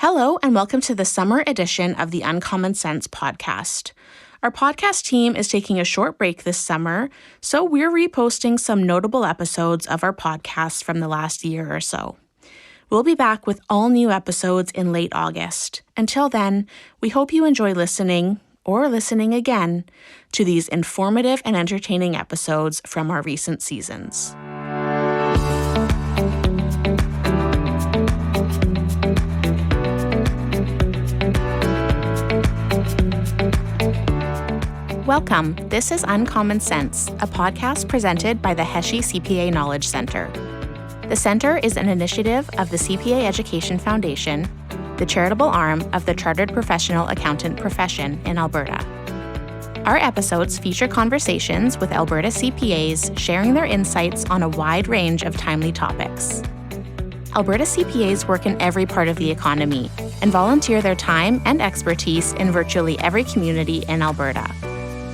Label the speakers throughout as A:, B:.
A: Hello, and welcome to the summer edition of the Uncommon Sense podcast. Our podcast team is taking a short break this summer, so we're reposting some notable episodes of our podcast from the last year or so. We'll be back with all new episodes in late August. Until then, we hope you enjoy listening, or listening again, to these informative and entertaining episodes from our recent seasons. Welcome. This is Uncommon Sense, a podcast presented by the Heshi CPA Knowledge Center. The center is an initiative of the CPA Education Foundation, the charitable arm of the Chartered Professional Accountant profession in Alberta. Our episodes feature conversations with Alberta CPAs sharing their insights on a wide range of timely topics. Alberta CPAs work in every part of the economy and volunteer their time and expertise in virtually every community in Alberta.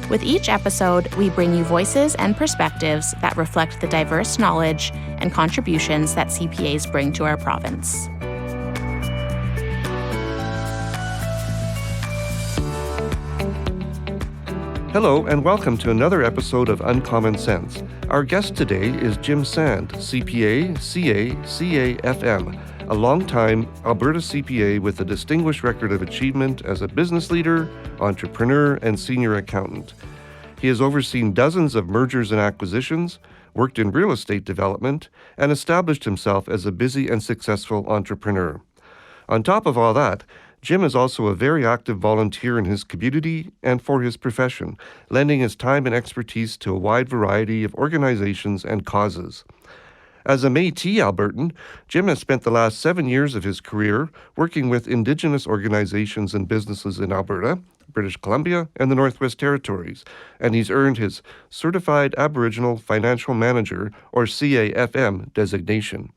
A: With each episode, we bring you voices and perspectives that reflect the diverse knowledge and contributions that CPAs bring to our province.
B: Hello, and welcome to another episode of Uncommon Sense. Our guest today is Jim Sand CPA, CA, CAFM, a longtime Alberta CPA with a distinguished record of achievement as a business leader, entrepreneur, and senior accountant. He has overseen dozens of mergers and acquisitions, worked in real estate development, and established himself as a busy and successful entrepreneur. On top of all that, Jim is also a very active volunteer in his community and for his profession, lending his time and expertise to a wide variety of organizations and causes. As a Métis Albertan, Jim has spent the last 7 years of his career working with Indigenous organizations and businesses in Alberta, British Columbia, and the Northwest Territories, and he's earned his Certified Aboriginal Financial Manager, or CAFM, designation.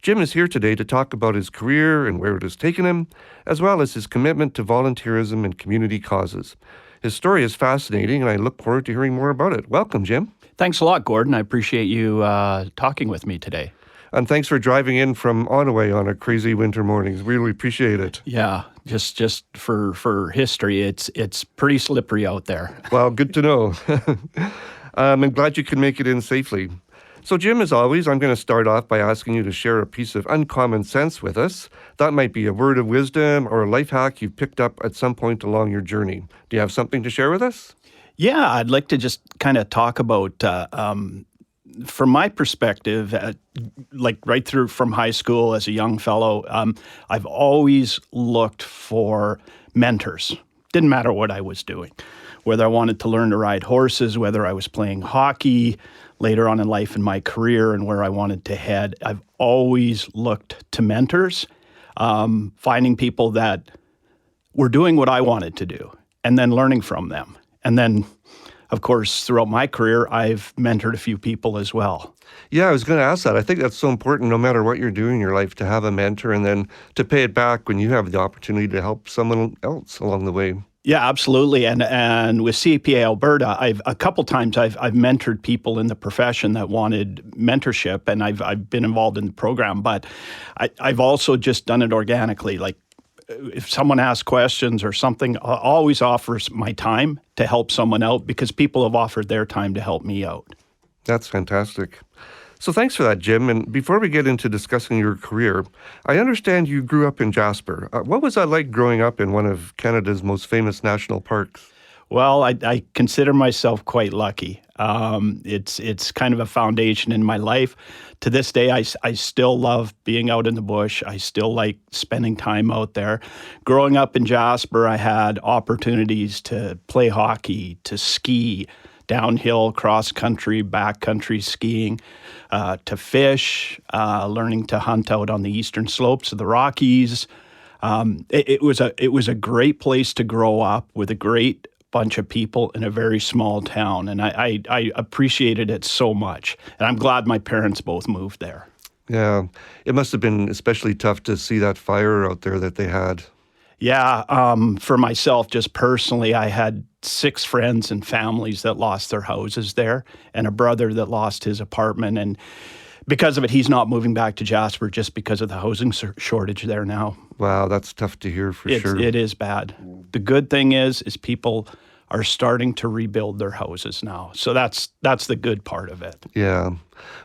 B: Jim is here today to talk about his career and where it has taken him, as well as his commitment to volunteerism and community causes. His story is fascinating, and I look forward to hearing more about it. Welcome, Jim.
C: Thanks a lot, Gordon. I appreciate you talking with me today.
B: And thanks for driving in from Onaway on a crazy winter morning. Really appreciate it.
C: Yeah, just for history, it's pretty slippery out there.
B: Well, good to know. I'm glad you can make it in safely. So, Jim, as always, I'm going to start off by asking you to share a piece of uncommon sense with us. That might be a word of wisdom or a life hack you've picked up at some point along your journey. Do you have something to share with us?
C: Yeah, I'd like to just kind of talk about, from my perspective, like right through from high school as a young fellow, I've always looked for mentors. Didn't matter what I was doing, whether I wanted to learn to ride horses, whether I was playing hockey, later on in life in my career and where I wanted to head. I've always looked to mentors, finding people that were doing what I wanted to do and then learning from them. And then, of course, throughout my career, I've mentored a few people as well.
B: Yeah, I was going to ask that. I think that's so important no matter what you're doing in your life to have a mentor and then to pay it back when you have the opportunity to help someone else along the way.
C: Yeah, absolutely. And with CPA Alberta, I've a couple times I've mentored people in the profession that wanted mentorship, and I've been involved in the program. But I've also just done it organically. Like if someone asks questions or something, I always offer my time to help someone out because people have offered their time to help me out.
B: That's fantastic. So thanks for that, Jim. And before we get into discussing your career, I understand you grew up in Jasper. What was that like growing up in one of Canada's most famous national parks?
C: Well, I consider myself quite lucky. It's kind of a foundation in my life. To this day, I still love being out in the bush. I still like spending time out there. Growing up in Jasper, I had opportunities to play hockey, to ski, downhill, cross-country, backcountry skiing, to fish, learning to hunt out on the eastern slopes of the Rockies. It was a great place to grow up with a great bunch of people in a very small town, and I appreciated it so much. And I'm glad my parents both moved there.
B: Yeah, it must have been especially tough to see that fire out there that they had.
C: Yeah, for myself, just personally, I had 6 friends and families that lost their houses there and a brother that lost his apartment. And because of it, he's not moving back to Jasper just because of the housing shortage there now.
B: Wow, that's tough to hear for sure.
C: It is bad. The good thing is people are starting to rebuild their houses now. So that's the good part of it.
B: Yeah.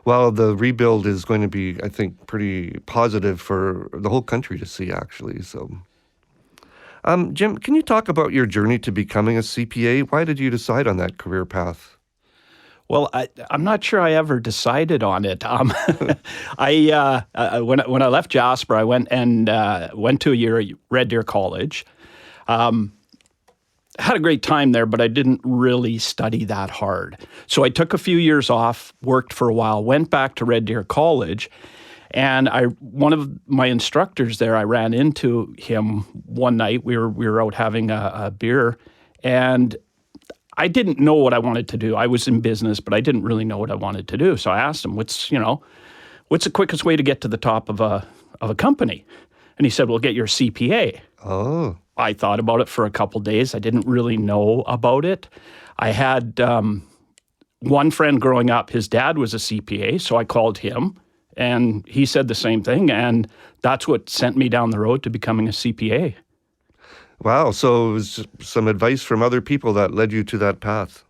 B: Well, the rebuild is going to be, I think, pretty positive for the whole country to see, actually. So, Jim, can you talk about your journey to becoming a CPA? Why did you decide on that career path?
C: Well, I'm not sure I ever decided on it. When I left Jasper, I went to a year at Red Deer College. Had a great time there, but I didn't really study that hard. So I took a few years off, worked for a while, went back to Red Deer College, and one of my instructors there, I ran into him one night. We were out having a beer, and I didn't know what I wanted to do. I was in business, but I didn't really know what I wanted to do. So I asked him, what's the quickest way to get to the top of a company? And he said, well, get your CPA.
B: Oh.
C: I thought about it for a couple days. I didn't really know about it. I had one friend growing up, his dad was a CPA, so I called him, and he said the same thing, and that's what sent me down the road to becoming a CPA.
B: Wow, so it was some advice from other people that led you to that path.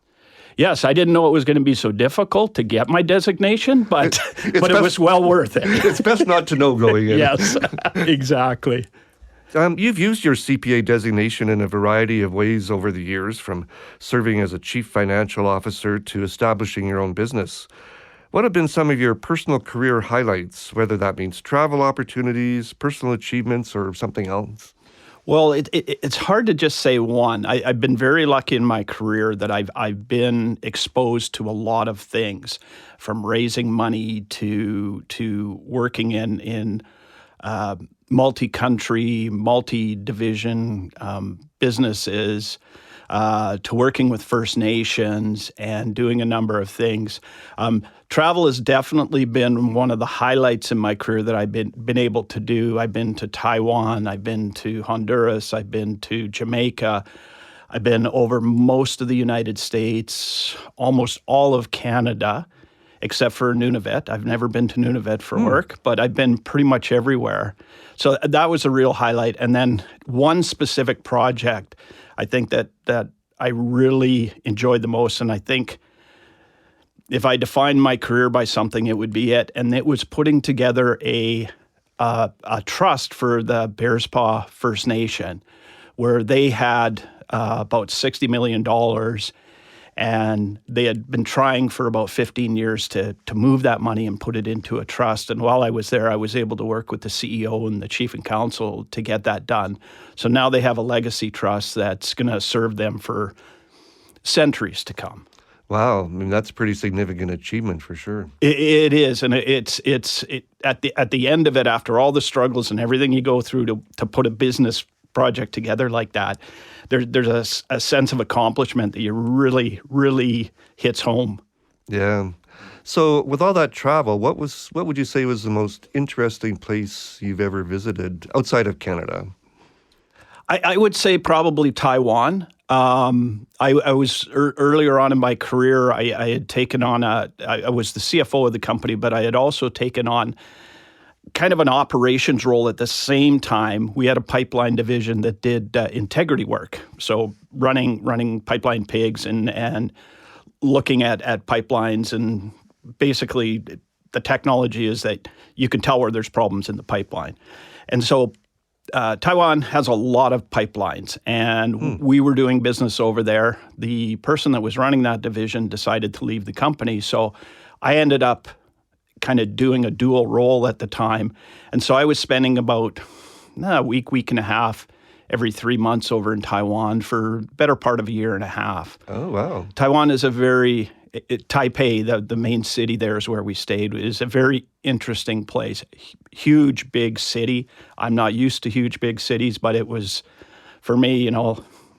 C: Yes, I didn't know it was going to be so difficult to get my designation, but it was well worth it.
B: It's best not to know going in.
C: Yes, exactly.
B: You've used your CPA designation in a variety of ways over the years, from serving as a chief financial officer to establishing your own business. What have been some of your personal career highlights, whether that means travel opportunities, personal achievements, or something else?
C: Well, it's hard to just say one. I've been very lucky in my career that I've been exposed to a lot of things, from raising money to working in multi-country, multi-division businesses, to working with First Nations and doing a number of things. Travel has definitely been one of the highlights in my career that I've been able to do. I've been to Taiwan, I've been to Honduras, I've been to Jamaica, I've been over most of the United States, almost all of Canada, except for Nunavut. I've never been to Nunavut for work, but I've been pretty much everywhere. So that was a real highlight. And then one specific project, I think that I really enjoyed the most, and I think if I defined my career by something, it would be it. And it was putting together a trust for the Bearspaw First Nation, where they had about $60 million, and they had been trying for about 15 years to move that money and put it into a trust. And while I was there, I was able to work with the CEO and the chief and counsel to get that done. So now they have a legacy trust that's going to serve them for centuries to come.
B: Wow, I mean, that's a pretty significant achievement for sure.
C: It is, and it's at the end of it, after all the struggles and everything you go through to put a business project together like that, there's a sense of accomplishment that you really hits home.
B: Yeah. So with all that travel, what would you say was the most interesting place you've ever visited outside of Canada?
C: I would say probably Taiwan. I was earlier on in my career, I had taken on I was the CFO of the company, but I had also taken on kind of an operations role at the same time. We had a pipeline division that did integrity work. So running pipeline pigs and looking at pipelines, and basically the technology is that you can tell where there's problems in the pipeline. And so Taiwan has a lot of pipelines, and we were doing business over there. The person that was running that division decided to leave the company, so I ended up kind of doing a dual role at the time. And so I was spending about a week and a half every 3 months over in Taiwan for the better part of a year and a half.
B: Oh, wow.
C: Taiwan is Taipei, the main city there is where we stayed, is a very interesting place. Huge, big city. I'm not used to huge, big cities, but it was, for me,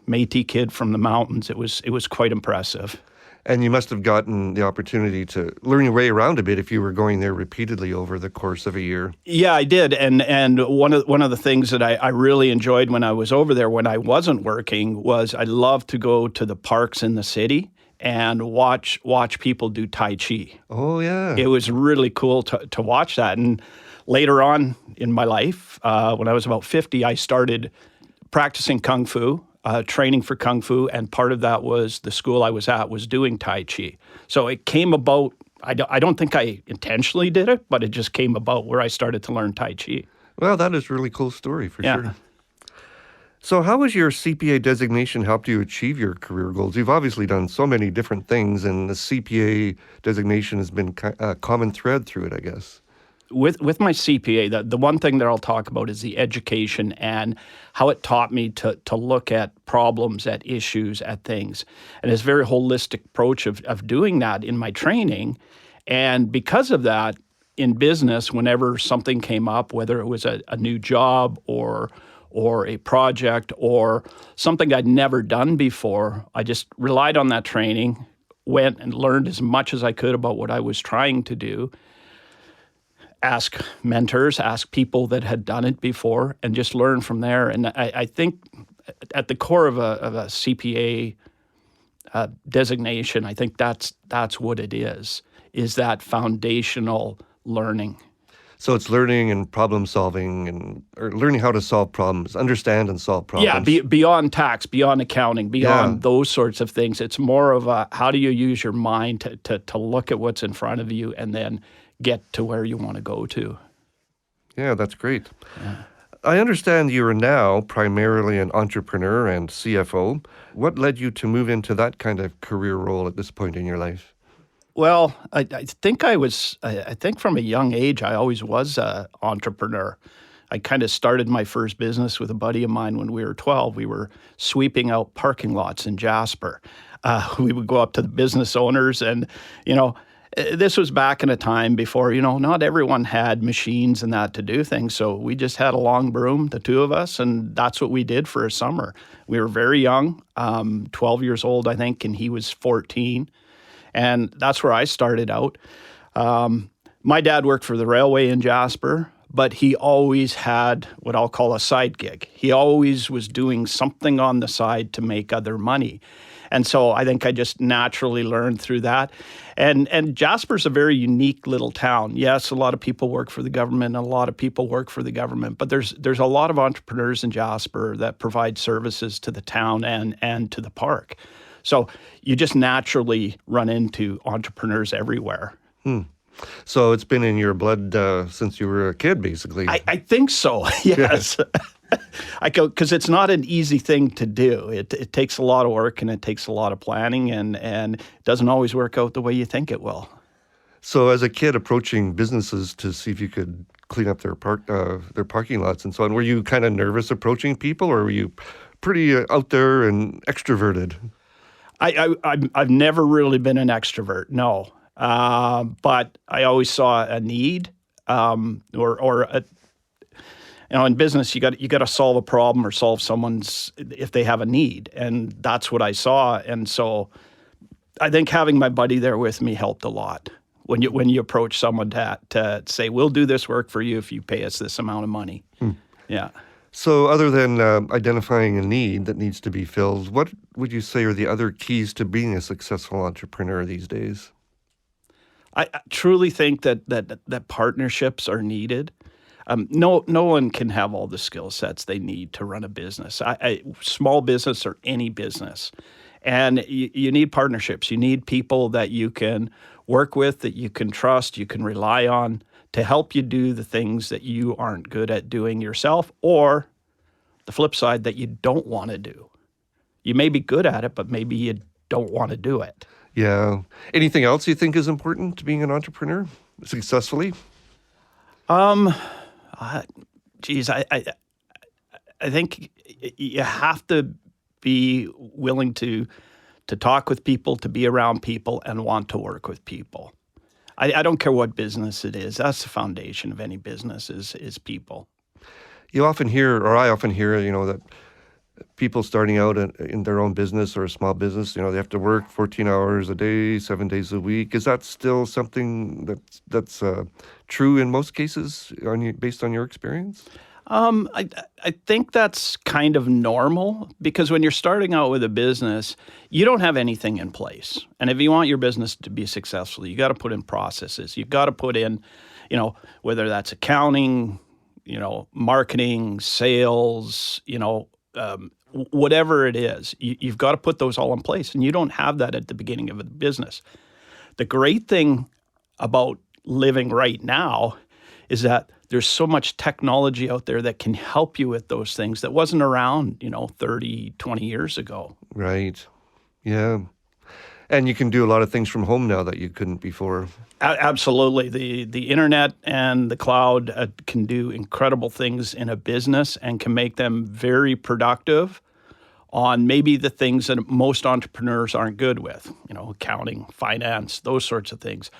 C: Métis kid from the mountains, it was quite impressive.
B: And you must have gotten the opportunity to learn your way around a bit if you were going there repeatedly over the course of a year.
C: Yeah, I did. And one of the things that I really enjoyed when I was over there when I wasn't working was I loved to go to the parks in the city and watch people do Tai Chi.
B: Oh, yeah.
C: It was really cool to watch that. And later on in my life, when I was about 50, I started practicing Kung Fu, training for Kung Fu, and part of that was the school I was at was doing Tai Chi. So it came about, I don't think I intentionally did it, but it just came about where I started to learn Tai Chi.
B: Well, that is a really cool story for sure. So how has your CPA designation helped you achieve your career goals? You've obviously done so many different things, and the CPA designation has been a common thread through it, I guess.
C: With my CPA, the one thing that I'll talk about is the education and how it taught me to look at problems, at issues, at things. And it's a very holistic approach of doing that in my training. And because of that, in business, whenever something came up, whether it was a new job or a project or something I'd never done before, I just relied on that training, went and learned as much as I could about what I was trying to do, ask mentors, ask people that had done it before, and just learn from there. And I think at the core of a CPA designation, I think that's what it is that foundational learning.
B: So it's learning and problem solving or learning how to solve problems, understand and solve problems.
C: Yeah, beyond tax, beyond accounting, beyond those sorts of things. It's more of how do you use your mind to look at what's in front of you and then get to where you want to go to.
B: Yeah, that's great.
C: Yeah.
B: I understand you are now primarily an entrepreneur and CFO. What led you to move into that kind of career role at this point in your life?
C: Well, I think I think from a young age, I always was an entrepreneur. I kind of started my first business with a buddy of mine when we were 12. We were sweeping out parking lots in Jasper. We would go up to the business owners and, this was back in a time before, not everyone had machines and that to do things. So we just had a long broom, the two of us, and that's what we did for a summer. We were very young, 12 years old, I think, and he was 14. And that's where I started out. My dad worked for the railway in Jasper, but he always had what I'll call a side gig. He always was doing something on the side to make other money. And so I think I just naturally learned through that. And Jasper's a very unique little town. Yes, a lot of people work for the government, and a lot of people work for the government, but there's a lot of entrepreneurs in Jasper that provide services to the town and to the park. So you just naturally run into entrepreneurs everywhere.
B: So it's been in your blood since you were a kid, basically.
C: I think so, yes. Because it's not an easy thing to do. It takes a lot of work and it takes a lot of planning, and it doesn't always work out the way you think it will.
B: So as a kid approaching businesses to see if you could clean up their parking lots and so on, were you kind of nervous approaching people, or were you pretty out there and extroverted?
C: I've never really been an extrovert, no. But I always saw a need, in business, you got to solve a problem or solve someone's if they have a need, and that's what I saw. And so, I think having my buddy there with me helped a lot. When you approach someone to say, "We'll do this work for you if you pay us this amount of money." Yeah.
B: So other than identifying a need that needs to be filled, what would you say are the other keys to being a successful entrepreneur these days?
C: I truly think that partnerships are needed. No one can have all the skill sets they need to run a business, small business or any business. And you need partnerships. You need people that you can work with, that you can trust, you can rely on, to help you do the things that you aren't good at doing yourself, or the flip side, that you don't want to do. You may be good at it, but maybe you don't want to do it.
B: Yeah. Anything else you think is important to being an entrepreneur successfully?
C: I think you have to be willing to talk with people, to be around people, and want to work with people. I don't care what business it is. That's the foundation of any business is people.
B: I often hear, that people starting out in their own business or a small business, they have to work 14 hours a day, 7 days a week. Is that still something that's true in most cases based on your experience?
C: I think that's kind of normal because when you're starting out with a business, you don't have anything in place. And if you want your business to be successful, you got to put in processes. You've got to put in, whether that's accounting, marketing, sales, whatever it is, you've got to put those all in place. And you don't have that at the beginning of a business. The great thing about living right now is that there's so much technology out there that can help you with those things that wasn't around, 30, 20 years ago.
B: Right. Yeah. And you can do a lot of things from home now that you couldn't before.
C: Absolutely. The internet and the cloud can do incredible things in a business and can make them very productive on maybe the things that most entrepreneurs aren't good with, accounting, finance, those sorts of things.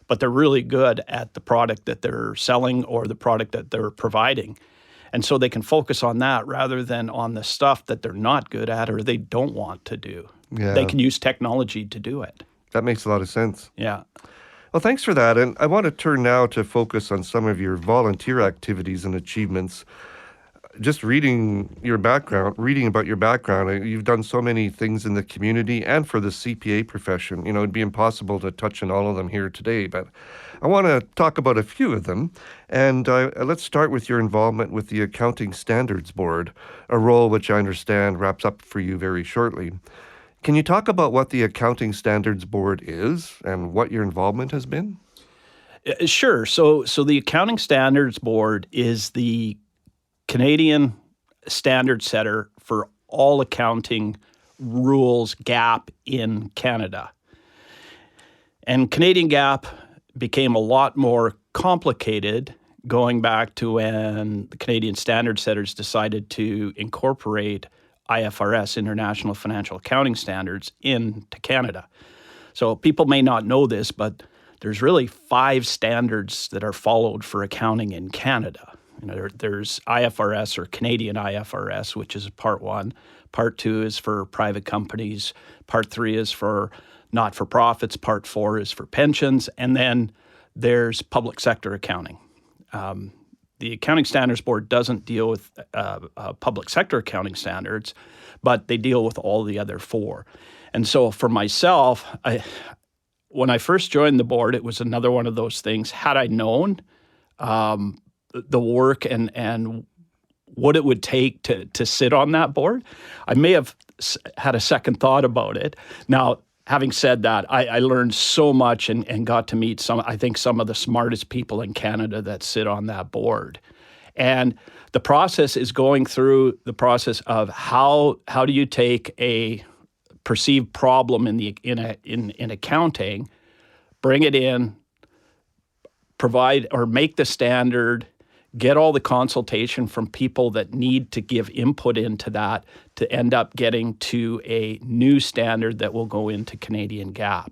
C: But they're really good at the product that they're selling or the product that they're providing. And so they can focus on that rather than on the stuff that they're not good at or they don't want to do.
B: Yeah.
C: They can use technology to do it.
B: That makes a lot of sense.
C: Yeah.
B: Well, thanks for that. And I want to turn now to focus on some of your volunteer activities and achievements. Just reading about your background, you've done so many things in the community and for the CPA profession. It'd be impossible to touch on all of them here today, but I want to talk about a few of them. And let's start with your involvement with the Accounting Standards Board, a role which I understand wraps up for you very shortly. Can you talk about what the Accounting Standards Board is and what your involvement has been?
C: Sure. So the Accounting Standards Board is the Canadian standard setter for all accounting rules, GAAP, in Canada. And Canadian GAAP became a lot more complicated going back to when the Canadian standard setters decided to incorporate IFRS, International Financial Accounting Standards, into Canada. So people may not know this, but there's really 5 standards that are followed for accounting in Canada. There's IFRS or Canadian IFRS, which is part 1. Part 2 is for private companies. Part 3 is for not-for-profits. Part 4 is for pensions. And then there's public sector accounting. The Accounting Standards Board doesn't deal with public sector accounting standards, but they deal with all the other 4. And so for myself, when I first joined the board, it was another one of those things. Had I known the work and what it would take to sit on that board, I may have had a second thought about it. Now, having said that, I learned so much and got to meet some of the smartest people in Canada that sit on that board. And the process is going through the process of how do you take a perceived problem in accounting, bring it in, provide or make the standard, get all the consultation from people that need to give input into that to end up getting to a new standard that will go into Canadian GAAP.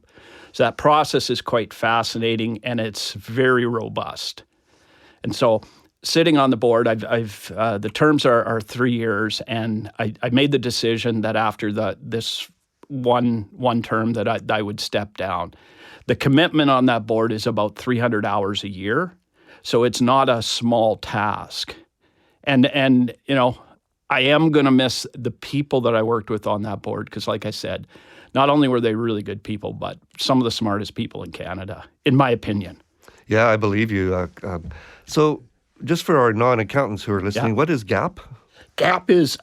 C: So that process is quite fascinating and it's very robust. And so sitting on the board, I've the terms are 3 years, and I made the decision that after this one term that I would step down. The commitment on that board is about 300 hours a year. So it's not a small task. And I am going to miss the people that I worked with on that board because, like I said, not only were they really good people, but some of the smartest people in Canada, in my opinion.
B: Yeah, I believe you. So just for our non-accountants who are listening, What is GAAP?
C: GAAP is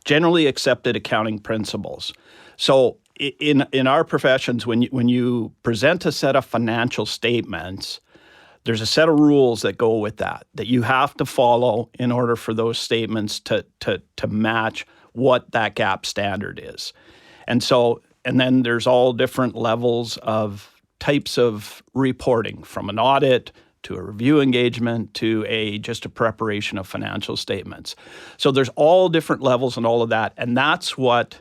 C: generally accepted accounting principles. So in our professions, when you present a set of financial statements, there's a set of rules that go with that you have to follow in order for those statements to match what that GAAP standard is. And then there's all different levels of types of reporting, from an audit to a review engagement to just a preparation of financial statements. So there's all different levels and all of that, and that's what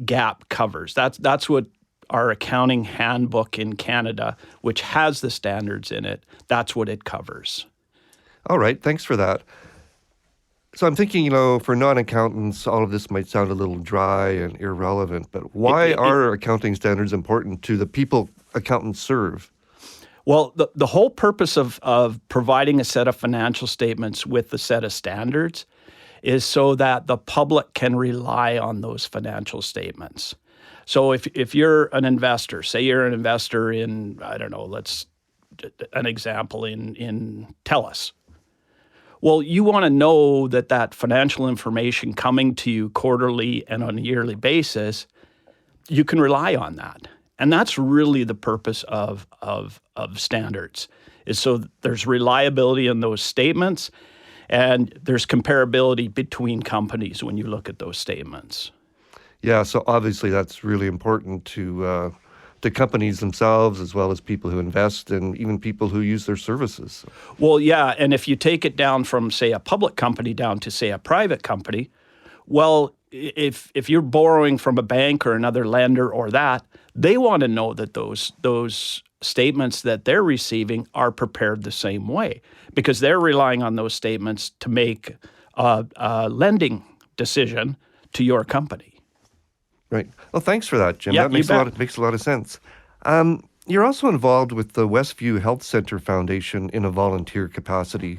C: GAAP covers. That's what our accounting handbook in Canada, which has the standards in it, that's what it covers.
B: All right, thanks for that. So I'm thinking, for non-accountants, all of this might sound a little dry and irrelevant, but why are accounting standards important to the people accountants serve?
C: Well, the whole purpose of providing a set of financial statements with the set of standards is so that the public can rely on those financial statements. So if you're an investor, say you're an investor in, I don't know, let's an example in TELUS. Well, you want to know that financial information coming to you quarterly and on a yearly basis, you can rely on that. And that's really the purpose of standards, is so there's reliability in those statements and there's comparability between companies when you look at those statements.
B: Yeah, so obviously that's really important to companies themselves, as well as people who invest and even people who use their services.
C: Well, yeah, and if you take it down from, say, a public company down to, say, a private company, well, if you're borrowing from a bank or another lender or that, they want to know that those statements that they're receiving are prepared the same way, because they're relying on those statements to make a lending decision to your company.
B: Right. Well, thanks for that, Jim.
C: Yeah,
B: That makes a lot of sense. You're also involved with the Westview Health Center Foundation in a volunteer capacity.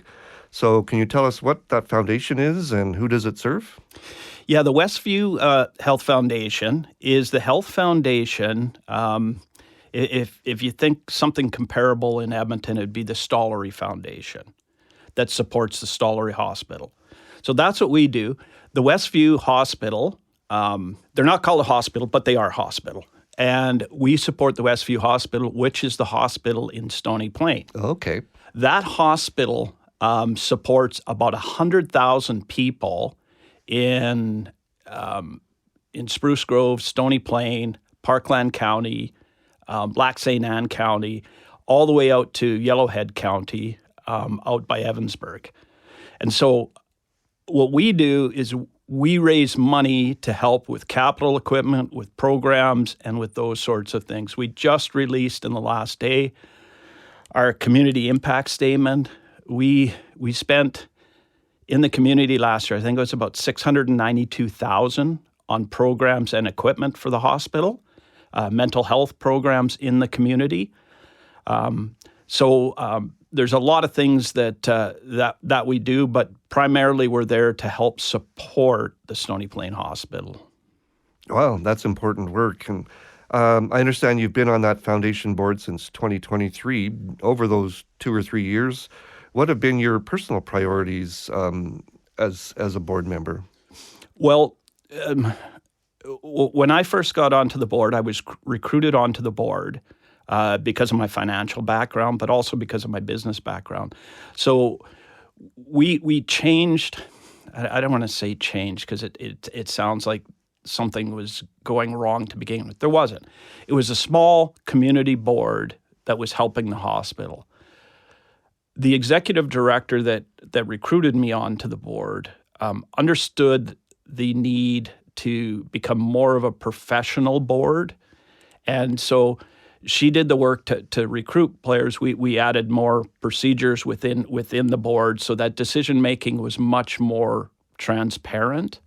B: So can you tell us what that foundation is and who does it serve?
C: Yeah, the Westview Health Foundation is the health foundation. If you think something comparable in Edmonton, it'd be the Stollery Foundation that supports the Stollery Hospital. So that's what we do. The Westview Hospital, they're not called a hospital, but they are a hospital. And we support the Westview Hospital, which is the hospital in Stony Plain.
B: Okay.
C: That hospital supports about 100,000 people in Spruce Grove, Stony Plain, Parkland County, Lac St. Anne County, all the way out to Yellowhead County, out by Evansburg. And so what we do is we raise money to help with capital equipment, with programs, and with those sorts of things. We just released in the last day our community impact statement. We spent in the community last year, I think it was about $692,000 on programs and equipment for the hospital, mental health programs in the community. So there's a lot of things that we do, but primarily we're there to help support the Stony Plain Hospital.
B: Wow, that's important work. And I understand you've been on that foundation board since 2023. Over those 2 or 3 years, what have been your personal priorities as a board member?
C: Well, when I first got onto the board, I was recruited onto the board because of my financial background, but also because of my business background. So we changed. I don't want to say change because it sounds like something was going wrong to begin with. There wasn't. It was a small community board that was helping the hospital. The executive director that recruited me onto the board understood the need to become more of a professional board. And so she did the work to recruit players. We added more procedures within the board so that decision-making was much more transparent.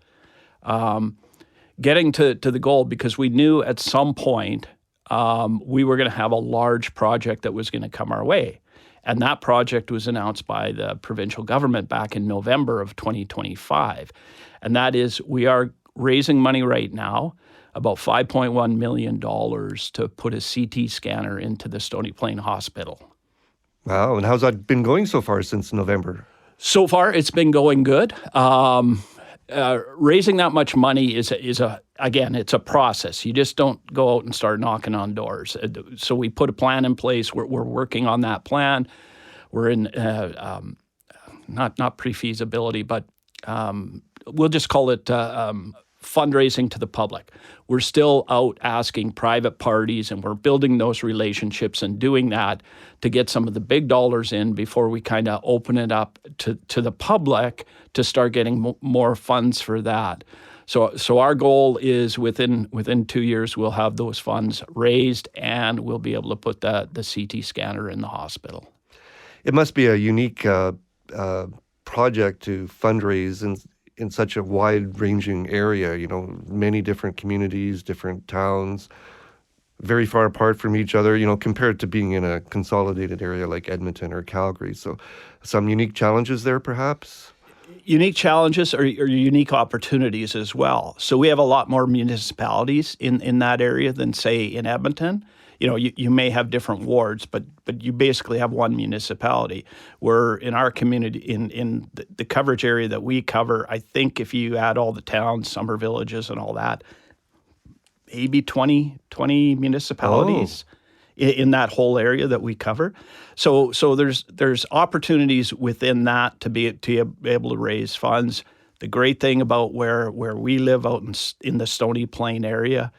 C: Getting to the goal, because we knew at some point we were going to have a large project that was going to come our way. And that project was announced by the provincial government back in November of 2025. And that is, we are raising money right now, about $5.1 million to put a CT scanner into the Stony Plain Hospital.
B: Wow, and how's that been going so far since November?
C: So far, it's been going good. Raising that much money is a process. You just don't go out and start knocking on doors. So we put a plan in place. We're working on that plan. We're in not pre-feasibility, but we'll just call it fundraising to the public. We're still out asking private parties, and we're building those relationships and doing that to get some of the big dollars in before we kind of open it up to the public to start getting more funds for that. So our goal is within 2 years we'll have those funds raised and we'll be able to put the CT scanner in the hospital.
B: It must be a unique project to fundraise in such a wide-ranging area, many different communities, different towns. very far apart from each other, compared to being in a consolidated area like Edmonton or Calgary. So some unique challenges there, perhaps?
C: Unique challenges or unique opportunities as well. So we have a lot more municipalities in that area than, say, in Edmonton. You may have different wards, but you basically have one municipality. Where in our community, in the coverage area that we cover, I think if you add all the towns, summer villages and all that, maybe 20 municipalities in that whole area that we cover. So there's opportunities within that to be able to raise funds. The great thing about where we live out in the Stony Plain area,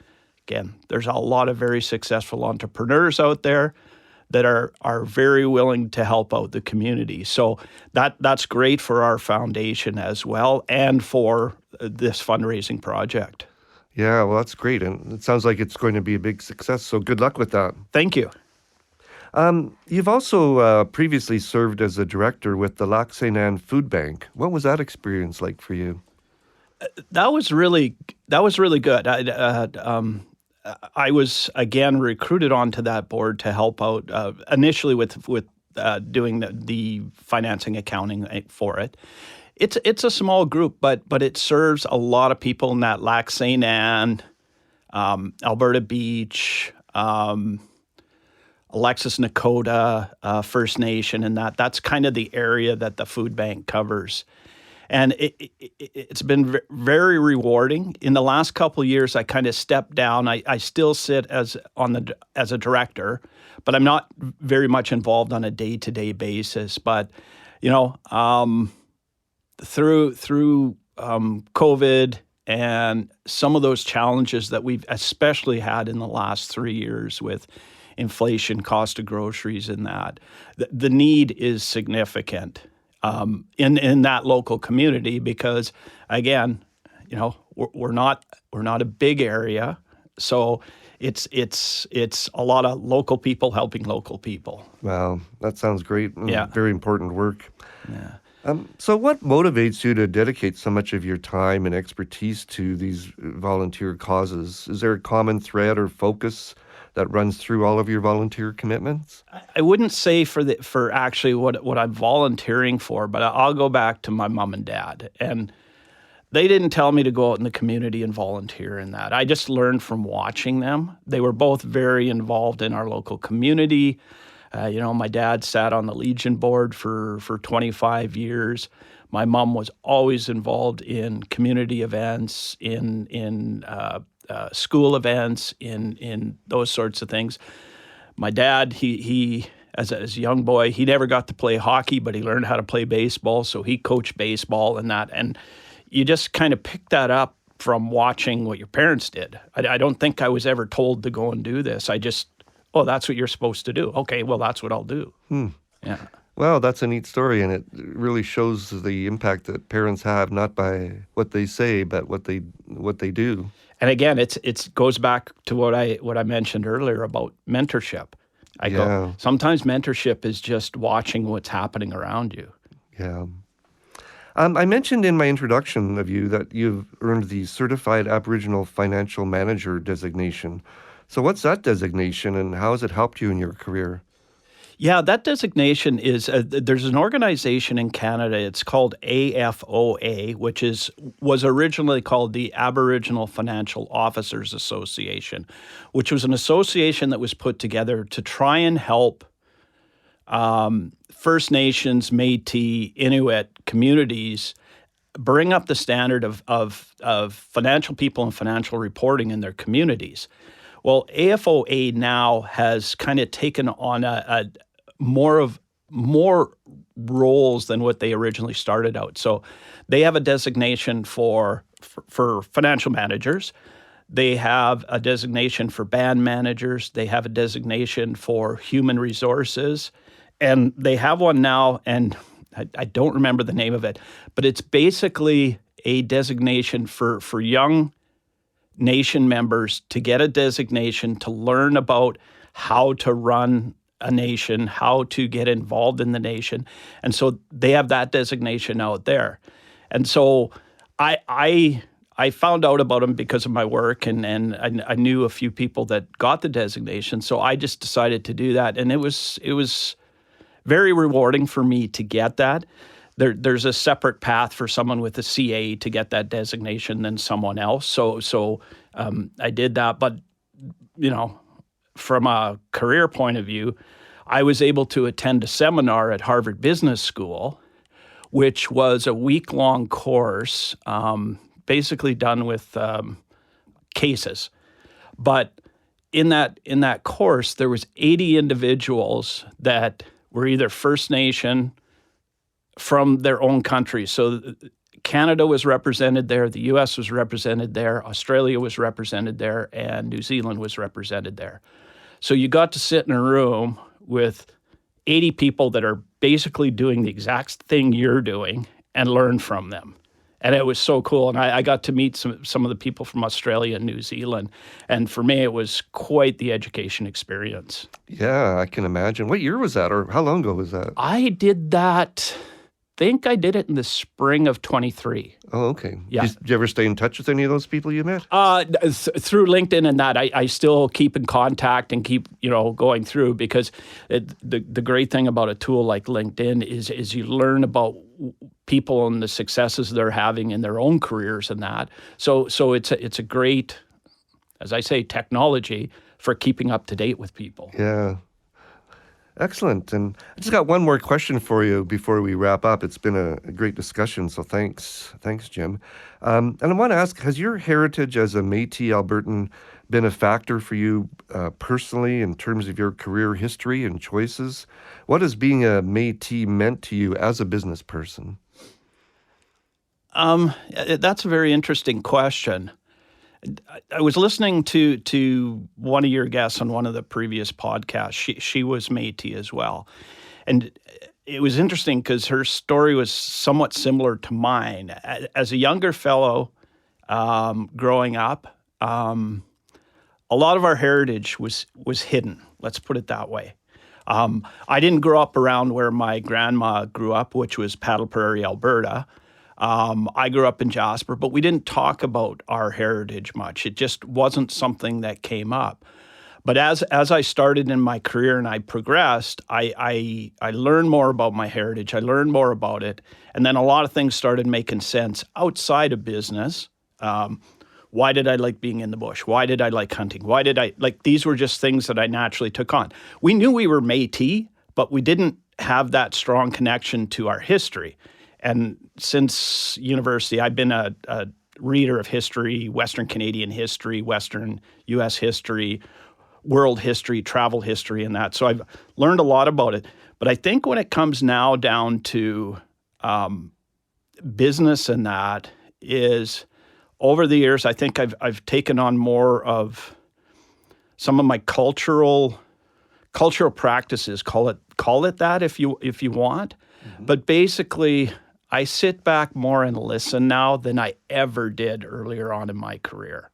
C: again, there's a lot of very successful entrepreneurs out there that are very willing to help out the community. So that's great for our foundation as well and for this fundraising project.
B: Yeah, well, that's great. And it sounds like it's going to be a big success. So good luck with that.
C: Thank you.
B: You've also previously served as a director with the Lac St. Anne Food Bank. What was that experience like for you?
C: That was really good. I was, again, recruited onto that board to help out initially with doing the financing accounting for it. It's a small group, but it serves a lot of people in that Lac St. Anne, Alberta Beach, Alexis Nakota, First Nation, and that's kind of the area that the food bank covers. And it's been very rewarding. In the last couple of years, I kind of stepped down. I still sit as a director, but I'm not very much involved on a day-to-day basis. But through COVID and some of those challenges that we've especially had in the last 3 years with inflation, cost of groceries, and that, the need is significant in that local community because, again, we're not a big area, so it's a lot of local people helping local people.
B: Wow, that sounds great.
C: Yeah.
B: Very important work.
C: Yeah.
B: So what motivates you to dedicate so much of your time and expertise to these volunteer causes? Is there a common thread or focus that runs through all of your volunteer commitments?
C: I wouldn't say for actually what I'm volunteering for, but I'll go back to my mom and dad. And they didn't tell me to go out in the community and volunteer in that. I just learned from watching them. They were both very involved in our local community. My dad sat on the Legion board for 25 years. My mom was always involved in community events, in school events, in those sorts of things. My dad, he as a young boy, he never got to play hockey, but he learned how to play baseball, so he coached baseball and that. And you just kind of pick that up from watching what your parents did. I don't think I was ever told to go and do this. I just, that's what you're supposed to do. Okay, well, that's what I'll do. Yeah.
B: Well, that's a neat story, and it really shows the impact that parents have, not by what they say, but what they do.
C: And again, it goes back to what I mentioned earlier about mentorship. Go, sometimes mentorship is just watching what's happening around you.
B: Yeah. I mentioned in my introduction of you that you've earned the Certified Aboriginal Financial Manager designation. So what's that designation, and how has it helped you in your career?
C: Yeah, that designation is, there's an organization in Canada, it's called AFOA, which was originally called the Aboriginal Financial Officers Association, which was an association that was put together to try and help First Nations, Métis, Inuit communities bring up the standard of financial people and financial reporting in their communities. Well, AFOA now has kind of taken on a more roles than what they originally started out. So they have a designation for financial managers. They have a designation for band managers. They have a designation for human resources. And they have one now, and I don't remember the name of it, but it's basically a designation for young nation members to get a designation to learn about how to run a nation, how to get involved in the nation. And so they have that designation out there. And so I I found out about them because of my work, and I knew a few people that got the designation, so I just decided to do that, and it was very rewarding for me to get that. There's a separate path for someone with a CA to get that designation than someone else, so I did that. But from a career point of view, I was able to attend a seminar at Harvard Business School, which was a week-long course, basically done with cases. But in that course, there was 80 individuals that were either First Nation from their own country. So Canada was represented there, the US was represented there, Australia was represented there, and New Zealand was represented there. So you got to sit in a room with 80 people that are basically doing the exact thing you're doing and learn from them. And it was so cool. And I got to meet some of the people from Australia and New Zealand. And for me, it was quite the education experience.
B: Yeah, I can imagine. What year was that, or how long ago was that?
C: I did that, I did it in the spring of 23.
B: Oh, okay.
C: Yeah.
B: Did you ever stay in touch with any of those people you met?
C: Through LinkedIn and that, I still keep in contact and keep, going through, because the great thing about a tool like LinkedIn is you learn about people and the successes they're having in their own careers and that. So it's a great, as I say, technology for keeping up to date with people.
B: Yeah. Excellent. And I just got one more question for you before we wrap up. It's been a great discussion, so thanks, Jim. And I want to ask, has your heritage as a Métis Albertan been a factor for you personally in terms of your career history and choices? What has being a Métis meant to you as a business person?
C: That's a very interesting question. I was listening to one of your guests on one of the previous podcasts. She was Métis as well. And it was interesting because her story was somewhat similar to mine. As a younger fellow growing up, a lot of our heritage was hidden. Let's put it that way. I didn't grow up around where my grandma grew up, which was Paddle Prairie, Alberta. I grew up in Jasper, but we didn't talk about our heritage much. It just wasn't something that came up. But as I started in my career and I progressed, I learned more about my heritage. I learned more about it. And then a lot of things started making sense outside of business. Why did I like being in the bush? Why did I like hunting? Why did I like, these were just things that I naturally took on. We knew we were Métis, but we didn't have that strong connection to our history. And since university, I've been a reader of history, Western Canadian history, Western U.S. history, world history, travel history, and that. So I've learned a lot about it. But I think when it comes now down to business and that is, over the years, I think I've taken on more of some of my cultural practices. Call it that if you want. Mm-hmm. But basically, I sit back more and listen now than I ever did earlier on in my career.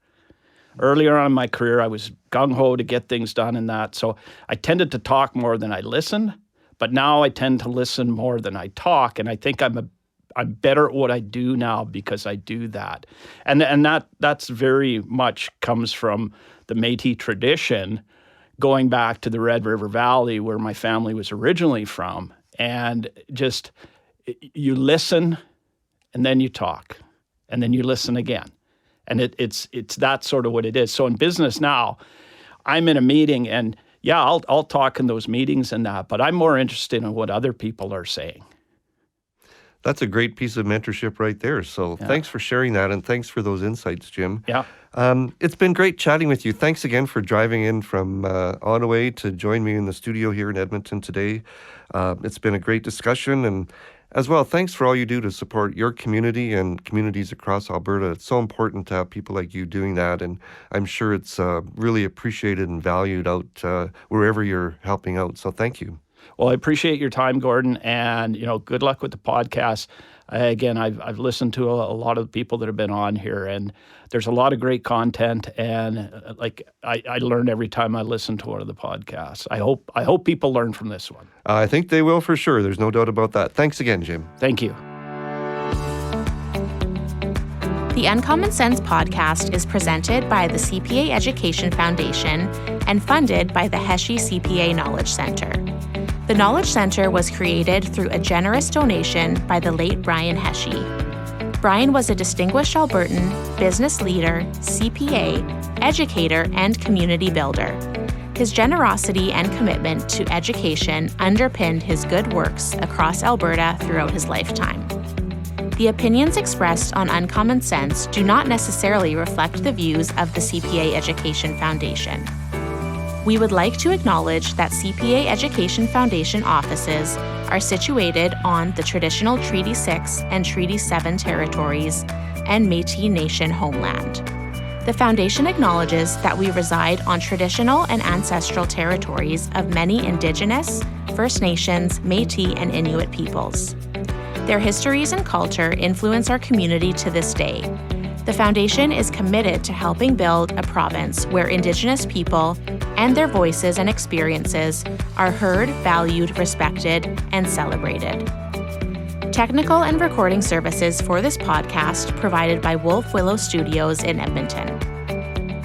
C: Earlier on in my career, I was gung-ho to get things done and that. So I tended to talk more than I listened, but now I tend to listen more than I talk. And I think I'm better at what I do now because I do that. And that's very much comes from the Métis tradition, going back to the Red River Valley where my family was originally from. And just, you listen and then you talk and then you listen again. And it's that sort of what it is. So in business now, I'm in a meeting and yeah, I'll talk in those meetings and that, but I'm more interested in what other people are saying.
B: That's a great piece of mentorship right there. So Thanks for sharing that, and thanks for those insights, Jim.
C: Yeah.
B: It's been great chatting with you. Thanks again for driving in from Ottawa to join me in the studio here in Edmonton today. It's been a great discussion, and as well, thanks for all you do to support your community and communities across Alberta. It's so important to have people like you doing that, and I'm sure it's really appreciated and valued out wherever you're helping out. So thank you.
C: Well, I appreciate your time, Gordon, and good luck with the podcast. Again, I've listened to a lot of the people that have been on here, and there's a lot of great content. And I learn every time I listen to one of the podcasts. I hope people learn from this one.
B: I think they will for sure. There's no doubt about that. Thanks again, Jim.
C: Thank you.
A: The Uncommon Sense podcast is presented by the CPA Education Foundation and funded by the Heshe CPA Knowledge Center. The Knowledge Center was created through a generous donation by the late Brian Heshe. Brian was a distinguished Albertan, business leader, CPA, educator, and community builder. His generosity and commitment to education underpinned his good works across Alberta throughout his lifetime. The opinions expressed on Uncommon Sense do not necessarily reflect the views of the CPA Education Foundation. We would like to acknowledge that CPA Education Foundation offices are situated on the traditional Treaty 6 and Treaty 7 territories and Métis Nation homeland. The Foundation acknowledges that we reside on traditional and ancestral territories of many Indigenous, First Nations, Métis, and Inuit peoples. Their histories and culture influence our community to this day. The Foundation is committed to helping build a province where Indigenous people and their voices and experiences are heard, valued, respected, and celebrated. Technical and recording services for this podcast provided by Wolf Willow Studios in Edmonton.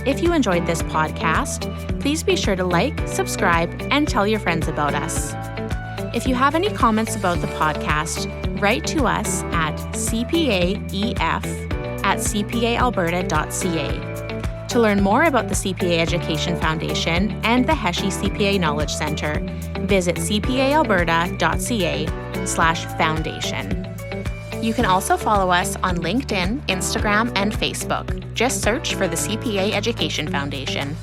A: If you enjoyed this podcast, please be sure to like, subscribe, and tell your friends about us. If you have any comments about the podcast, write to us at cpaef@cpaalberta.ca. To learn more about the CPA Education Foundation and the Heshe CPA Knowledge Center, visit cpaalberta.ca/foundation. You can also follow us on LinkedIn, Instagram, and Facebook. Just search for the CPA Education Foundation.